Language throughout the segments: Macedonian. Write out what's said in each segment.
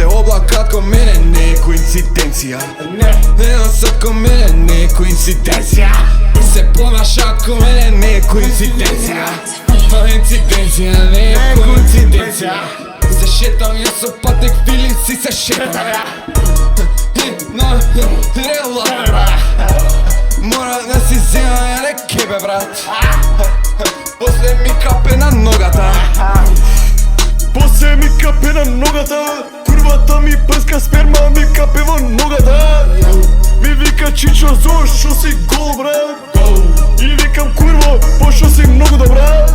се облакат ко мене, не е коинциденција. Не носат ко мене, не е коинциденција. Се понашат ко мене, не е коинциденција. Инциденција, не е коинциденција. Се шетам ја со патек филинци, се шетам. Рела мора да си земам ја не кебе брат. После ми капе на ногата. После ми капе на ногата. Курвата ми прска сперма, ми капе во ногата. Ми вика чичо, зошо си гол брат. И викам курво, пошо си многу добра.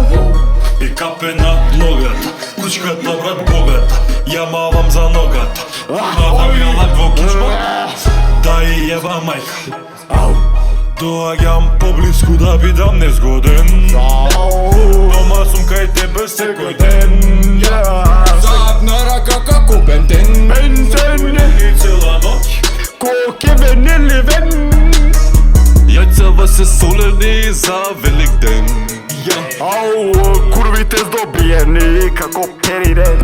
И капе на ногата, кучката брат богата. Ја мавам за ногата. Курвата ми ја лак во кичма, да и јеба мајка. Доаѓам поблиску да бидам незгоден. Дома сум кај тебе секој ден. Задна рака како бентен. И цела ноќ Ко Кевин и Ливен. Јајцава се солени за велик ден. Курвите здобиени како периден.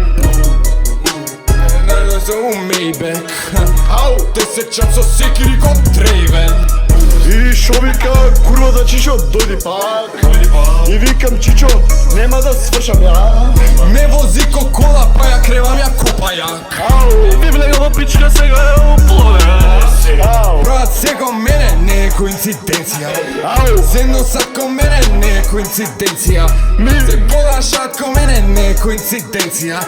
За умејбек. Те се чат со секири ко трейвен. И шо вика курва да Чичо дојди пак. И викам Чичо нема да свршам ја. Не вози ко кола па ја кревам ја копа јак. Ви влегава пичка сега е упловен. Брат се ко мене не е коинциденција. Се носат ко мене не е коинциденција. Се понашат ко мене не е коинциденција.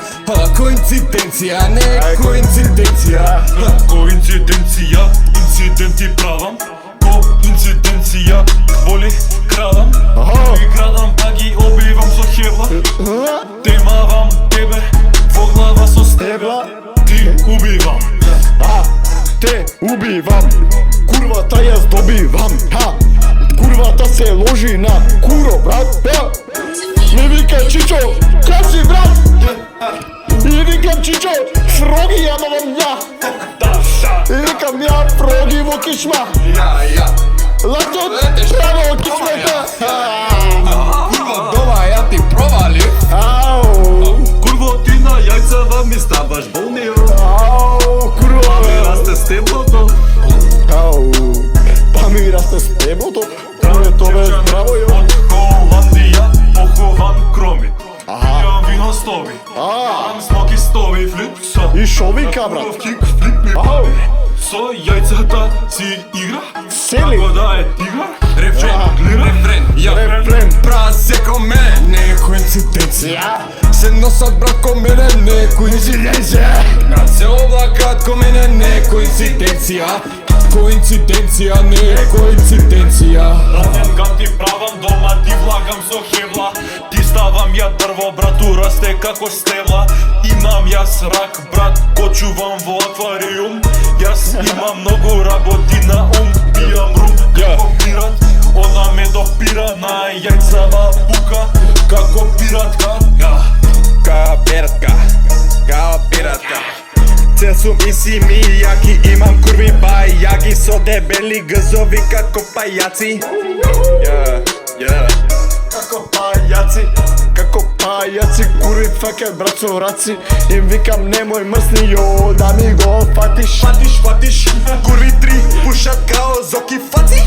Коинциденција не е коинциденција. Коинциденција, инциденти правам. Коинциденција, воли крадам. И крадам па ги обивам со хевла. Те мавам тебе во глава со стебла. Ти убивам. Те убивам. Курвата ја здобивам. Курвата се ложи на куро брат. Ми вика Чичо, кај си брат? И викам Чичо, фроги јадовам ја. И викам ја фроги во кичма. Лато право во кичмата. Курво дома ја ти провали. Курво ти на јајцава ми ставаш болнио. Курва Ми расте стеблото. Па ми расте стеблото. Тоа здраво ја. Од Холандија похован кроми. Пијам вино стови. Пијам смоки стови флипса. И шо вика брат? Кик флип ми прави. Со јајцата си игра. Сели. Како да е тигар. Рефрен, брат се ко мене не е коинциденција. Се носат брат ко мене не е коинциденција. Се облакат ко мене не е коинциденција. Коинциденција не е коинциденција. Раден гам ти правам дома, ти влагам со хевла. Ти ставам ја дрво, брату расте како стебла. Имам јас рак, брат, го чувам во аквариум. Јас имам многу работи на ум. Пијам рум како пират. Она ме допира на јајцава пука. Како пиратка. Као пиратка. Се сум и си ми јаки, имам курви бајаги со дебели гзови како пајаци. Како пајаци, курви факе брат со раци. Им викам немој мрсни јо, да ми го фатиш. Фатиш, курви три пушат као зоки фаци.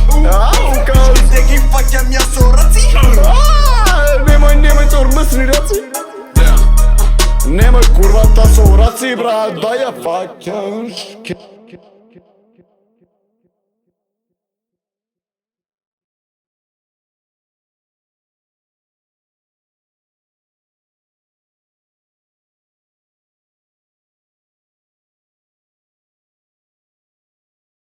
Те ги фаќам ја со раци. Немој со мрсни раци. Немој курвата со раци брат, да ја фаќаш.